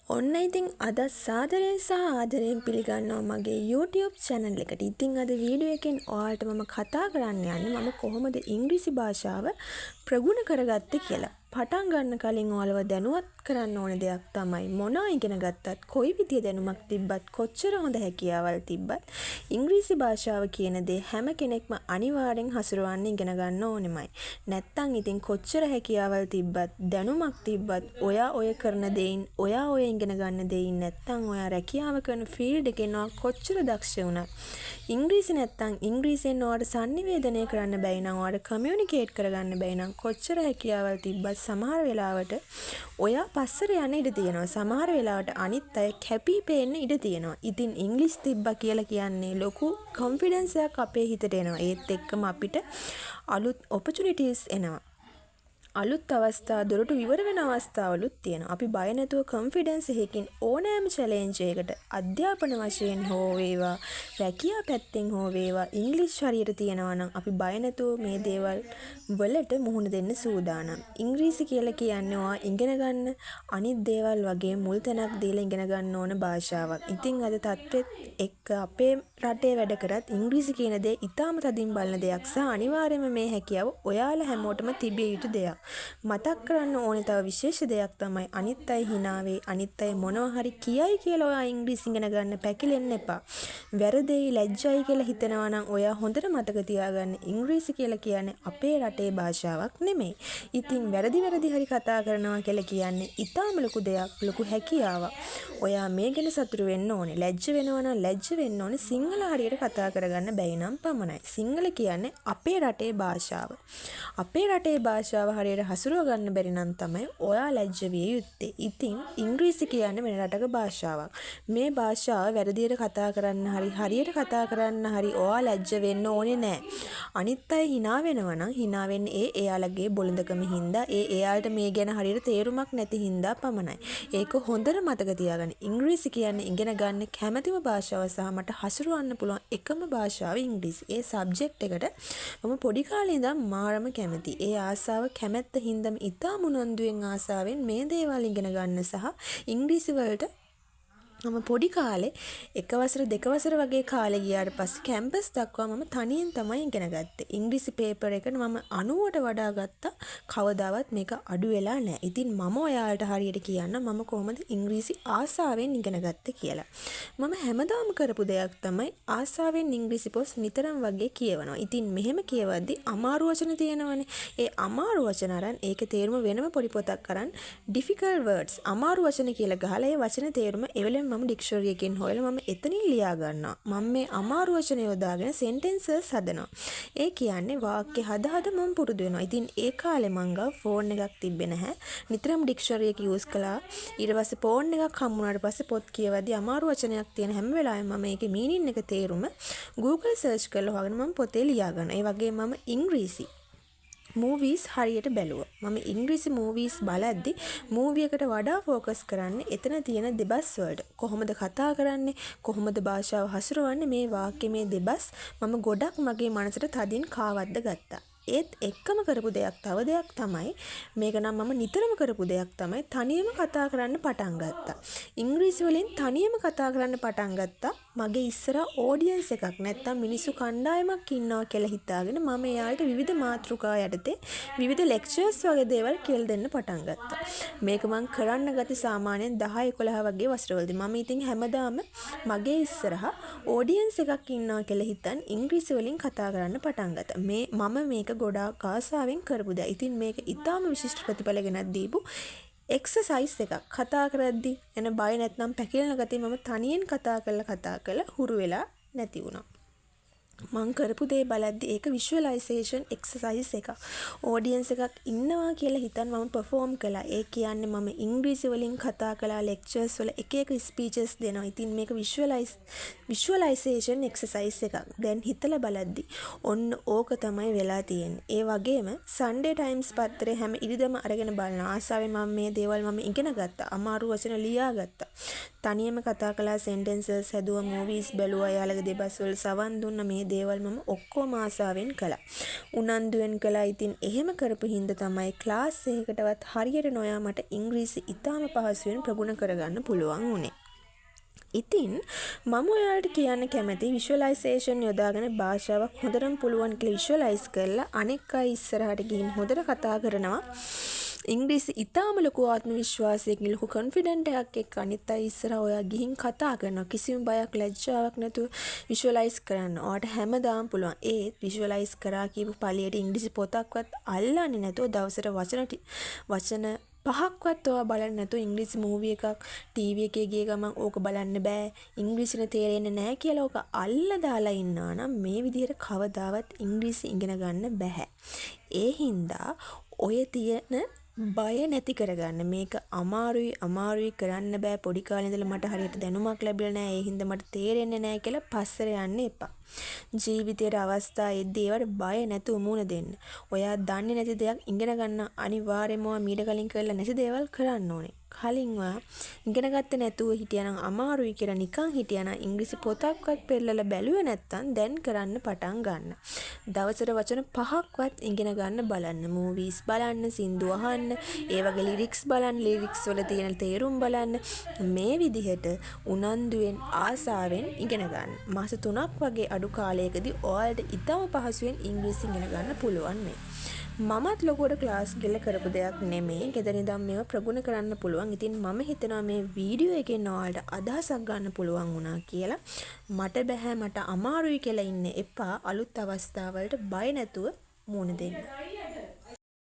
ඔන්න ඉතින් අද සාදරයෙන් සහ ආදරයෙන් පිළිගන්නවා මගේ YouTube channel එකට. ඉතින් අද වීඩියෝ එකෙන් ඔයාලට මම කතා කරන්න යන්නේ මම කොහොමද ඉංග්‍රීසි භාෂාව ප්‍රගුණ කරගත්තේ කියලා. පටන් ගන්න කලින් ඔයාලව දැනුවත් කරන්න ඕන දෙයක් තමයි මොනවා ඉගෙන ගත්තත් කොයි විදිය දැනුමක් තිබ්බත් කොච්චර හොඳ හැකියාවල් තිබ්බත් ඉංග්‍රීසි භාෂාව කියන දේ හැම කෙනෙක්ම අනිවාර්යෙන් හසුරවන්න ඉගෙන ගන්න ඕනෙමයි. නැත්තම් ඉතින් කොච්චර හැකියාවල් තිබ්බත් දැනුමක් තිබ්බත් ඔයා ඔය කරන දෙයින් ඔයා ඔය ඉගෙන ගන්න දෙයින් නැත්තම් ඔයා රැකියාව කරන ෆීල්ඩ් එකේ නෝ කොච්චර දක්ෂ වුණත් ඉංග්‍රීසි නැත්තම් ඉංග්‍රීසියෙන් ඔයාට sannivedanaya කරන්න බැයි නම් ඔයාට කමියුනිකේට් කරගන්න බැයි නම් කොච්චර හැකියාවල් තිබ්බත් සමහර වෙලාවට ඔයා පස්සට යන්න ඉඩ තියෙනවා. සමහර වෙලාවට අනිත් අය කැපී පේන්න ඉඩ තියෙනවා. ඉතින් ඉංග්‍රීසි තිබ්බා කියලා කියන්නේ ලොකු කොන්ෆිඩන්ස් එකක් අපේ හිතට එනවා. ඒත් එක්කම අපිට අලුත් opportunities එනවා. අලුත් අවස්ථා දොරටු විවර වෙන අවස්ථාවලුත් තියෙනවා. අපි බය නැතුව කොන්ෆිඩන්ස් එකකින් ඕනෑම චැලෙන්ජ් එකකට අධ්‍යාපන වශයෙන් හෝ වේවා රැකියා පැත්තෙන් හෝ වේවා ඉංග්‍රීසි හරියට තියෙනවා නම් අපි බය නැතුව මේ දේවල් වලට මුහුණ දෙන්න සූදානම්. ඉංග්‍රීසි කියලා කියන්නේ ඔයා ඉගෙන ගන්න අනිත් දේවල් වගේ මුල් තැනක් දීලා ඉගෙන ගන්න ඕන භාෂාවක්. ඉතින් අද තත්ත්වෙත් එක්ක අපේ රටේ වැඩ කරත් ඉංග්‍රීසි කියන දේ ඉතාම තදින් බලන දෙයක් සහ අනිවාර්යයෙන්ම මේ හැකියාව ඔයාලා හැමෝටම තිබිය යුතු දෙයක්. මතක් කරන්න ඕනේ තව විශේෂ දෙයක් තමයි අනිත් අය හිනාවේ අනිත් අය මොනවා හරි කියයි කියලා ඔයා ඉංග්‍රීසි ඉගෙන ගන්න පැකිලෙන්න එපා. වැරදෙයි ලැජ්ජයි කියලා හිතනවා නම් ඔයා හොඳට මතක තියාගන්න ඉංග්‍රීසි කියලා කියන්නේ අපේ රටේ භාෂාවක් නෙමෙයි. ඉතින් වැරදි හරි කතා කරනවා කියලා කියන්නේ ඊටාම ලොකු දෙයක්, ලොකු හැකියාවක්. ඔයා මේ ගැන සතුටු වෙන්න ඕනේ. ලැජ්ජ වෙනවා නම් ලැජ්ජ වෙන්න ඕනේ. සිංහල හරියට කතා කරගන්න බැයි නම් පමණයි. සිංහල කියන්නේ අපේ රටේ භාෂාව. අපේ රටේ භාෂාව හරියට හසුරව ගන්න බැරි නම් තමයි ඔයා ලැජ්ජ විය යුත්තේ. ඉතින් ඉංග්‍රීසි කියන්නේ වෙන රටක භාෂාවක්. මේ භාෂාව වැරදියට කතා කරන්න හරියට කතා කරන්න ඔයා ලැජ්ජ වෙන්න ඕනේ නෑ. අනිත් අය hina වෙනවා නම් hina වෙන්නේ එයාලගේ බොළඳකම හින්දා එයාලට මේ ගැන හරියට තේරුමක් නැති හින්දා පමණයි. ඒක හොඳට මතක තියාගන්න. ඉංග්‍රීසි කියන්නේ ඉගෙන ගන්න කැමැතිම භාෂාව සහ මට හසුරවන්න පුළුවන් එකම භාෂාව ඉංග්‍රීසි. ඒ සබ්ජෙක්ට් එකට මම පොඩි කාලේ ඉඳන් මාරම කැමතියි. ඒ ආසාව කැමැත්ත හින්දාම ඉතාම උනන්දුවෙන් ආසාවෙන් මේ දේවල් ඉගෙන ගන්න සහ ඉංග්‍රීසි වලට මම පොඩි කාලේ එක වසර දෙක වසර වගේ කාලේ ගියාට පස්සේ කැම්පස් දක්වා මම තනියෙන් තමයි ඉගෙන ගත්තේ. ඉංග්‍රීසි පේපර් එක මම 90ට වඩා ගත්තා. කවදාවත් මේක අඩු වෙලා නැහැ. ඉතින් මම ඔයාලට හරියට කියන්න මම කොහොමද ඉංග්‍රීසි ආසාවෙන් ඉගෙන ගත්තේ කියලා. මම හැමදාම කරපු දෙයක් තමයි ආසාවෙන් ඉංග්‍රීසි පොත් නිතරම වගේ කියවනවා. ඉතින් මෙහෙම කියවද්දි අමාරු වචන තියෙනවනේ. ඒ අමාරු වචන අරන් ඒකේ තේරුම වෙනම පොඩි පොතක් අරන් difficult words අමාරු වචන කියලා ගහලා ඒ වචන තේරුම එවෙලෙම මම ඩික්ෂනරි එකෙන් හොයලා මම එතනින් ලියා ගන්නවා. මම මේ අමාරු වචන යොදාගෙන සෙන්ටෙන්සස් හදනවා. ඒ කියන්නේ වාක්‍ය හද මම පුරුදු වෙනවා. ඉතින් ඒ කාලේ මං ගාව ෆෝන් එකක් තිබ්බේ නැහැ. නිතරම ඩික්ෂනරි එක යූස් කළා. ඊට පස්සේ ෆෝන් එකක් හම්බුනාට පස්සේ පොත් කියවද්දී අමාරු වචනයක් තියෙන හැම වෙලාවෙම මම ඒකේ මීනින් එක තේරුම Google search කරලා හොයගෙන මම පොතේ ලියා ගන්නවා. ඒ වගේම මම ඉංග්‍රීසි movies හරියට බැලුවා. මම ඉංග්‍රීසි movies බලද්දි movie එකට වඩා focus කරන්නේ එතන තියෙන දෙබස් වලට. කොහොමද කතා කරන්නේ? කොහොමද භාෂාව හසුරවන්නේ? මේ වාක්‍ය මේ දෙබස් මම ගොඩක් මගේ මනසට තදින් කාවද්ද ගත්තා. ඒත් එක්කම කරපු දෙයක් තව දෙයක් තමයි මේක නම් මම නිතරම කරපු දෙයක් තමයි තනියම කතා කරන්න පටන් ගත්තා. ඉංග්‍රීසි වලින් තනියම කතා කරන්න පටන් ගත්තා. මගේ ඉස්සරහා ඔඩියන්ස් එකක් නැත්තම් මිනිස්සු කණ්ඩායමක් ඉන්නවා කියලා හිතාගෙන මම එයාලට විවිධ මාතෘකා යටතේ විවිධ ලෙක්චර්ස් වගේ දේවල් කියලා දෙන්න පටන් ගත්තා. මේක මම කරන්න ගත්තේ සාමාන්‍යයෙන් 10 11 වගේ වසරවලදී. මම ඉතින් හැමදාම මගේ ඉස්සරහා ඔඩියන්ස් එකක් ඉන්නවා කියලා හිතන් ඉංග්‍රීසි වලින් කතා කරන්න පටන් ගත්තා. මම මේක ගොඩාක් ආසාවෙන් කරපු දෙයක්. ඉතින් මේක ඊටාම විශිෂ්ට ප්‍රතිඵල ගෙනත් දීපු එක්සර්සයිස් එකක්. කතා කරද්දී එන බය නැත්නම් පැකිලෙන ගතිය මම තනියෙන් කතා කරලා හුරු වෙලා නැති වුණා. මං කරපු දේ බලද්දි ඒක විෂුවලයිසේෂන් එක්සර්සයිස් එකක්. ඔඩියන්ස් එකක් ඉන්නවා කියලා හිතන් මම පර්ෆෝම් කළා. ඒ කියන්නේ මම ඉංග්‍රීසි වලින් කතා කළා ලෙක්චර්ස් වල එක ස්පීචස් දෙනවා. ඉතින් මේක විෂුවලයිසේෂන් එක්සර්සයිස් එකක්. දැන් හිතලා බලද්දි ඔන්න ඕක තමයි වෙලා තියෙන්නේ. ඒ වගේම සන්ඩේ ටයිම්ස් පත්තරේ හැම ඉරිදම අරගෙන බලන ආසාවෙන් මම මේ දේවල් මම ඉගෙන ගත්තා. අමාරු වචන ලියා ගත්තා. තනියම කතා කළා සෙන්ටෙන්සස් හැදුවා movies බැලුවා. යාළගේ දෙබස් වල සවන් දුන්න මේ දේවල් මම ඔක්කොම ආසාවෙන් කළා. උනන්දුවෙන් කළා. ඉතින් එහෙම කරපු හින්දා තමයි ක්ලාස් එකකටවත් හරියට නොයා මට ඉංග්‍රීසි ඉතාම පහසුවෙන් ප්‍රගුණ කරගන්න පුළුවන් වුණේ. ඉතින් මම ඔයාලට කියන්න කැමති විෂුවලයිසේෂන් යොදාගෙන භාෂාවක් හොඳටම පුළුවන් කියලා විෂුවලයිස් කරලා අනෙක් අය ඉස්සරහට ගිහින් හොඳට කතා කරනවා. ඉංග්‍රීසි ඉතාම ලොකු ආත්ම විශ්වාසයකින් ලොකු කොන්ෆිඩන්ට් එකක් එක්ක අනිත් අය ඉස්සරහ ඔයා ගිහින් කතා කරනවා. කිසිම බයක් ලැජ්ජාවක් නැතුව විෂුවලයිස් කරන්න. ඔයාට හැමදාම පුළුවන්. ඒත් විෂුවලයිස් කරා කියපු පළියට ඉංග්‍රීසි පොතක්වත් අල්ලන්නේ නැතුව දවසට වචන 5ක්වත් ඔයා බලන්න නැතුව ඉංග්‍රීසි මූවි එකක් ටීවී එකේ ගිය ගමන් ඕක බලන්න බෑ. ඉංග්‍රීසිනේ තේරෙන්නේ නැහැ කියලා ඕක අල්ලලා දාලා ඉන්නවා නම් මේ විදිහට කවදාවත් ඉංග්‍රීසි ඉගෙන ගන්න බෑ. ඒ හින්දා ඔය තියෙන බය නැති කරගන්න. මේක අමාරුයි කරන්න බෑ. පොඩි කාලේ ඉඳලා මට හරියට දැනුමක් ලැබිලා නැහැ. ඒ හින්දා මට තේරෙන්නේ නැහැ කියලා පස්සට යන්න එපා. ජීවිතේට අවස්ථා එද්දී ඒවට බය නැතුව මුහුණ දෙන්න. ඔයා දන්නේ නැති දෙයක් ඉගෙන ගන්න අනිවාර්යයෙන්ම මීට කලින් කරලා නැති දේවල් කරන්න ඕනේ. කලින් ඔයා ඉගෙන ගත්තේ නැතුව හිටියානම් අමාරුයි කියලා නිකන් හිටියානම් ඉංග්‍රීසි පොතක්වත් පෙරලලා බැලුවේ නැත්තම් දැන් කරන්න පටන් ගන්න. දවසට වචන 5ක්වත් ඉගෙන ගන්න බලන්න. මූවීස් බලන්න, සින්දු අහන්න, ඒ වගේ ලිරික්ස් බලන්න, ලිරික්ස් වල තියෙන තේරුම් බලන්න. මේ විදිහට උනන්දුවෙන් ආසාවෙන් ඉගෙන ගන්න. මාස 3ක් වගේ අඩු කාලයකදී ඔයාලට ඉතාම පහසුවෙන් ඉංග්‍රීසි ඉගෙන ගන්න පුළුවන් මේ. මමත් ලොකුවට ක්ලාස් ගිහලා කරපු දෙයක් නෙමෙයි. ගෙදර ඉඳන් මේවා ප්‍රගුණ කරන්න පුළුවන්. ඉතින් මම හිතනවා මේ වීඩියෝ එකෙන් ඔයාලට අදහසක් ගන්න පුළුවන් වුණා කියලා. මට බෑ මට අමාරුයි කියලා ඉන්න එපා. අලුත් අවස්ථාවලට බය නැතුව මුහුණ දෙන්න.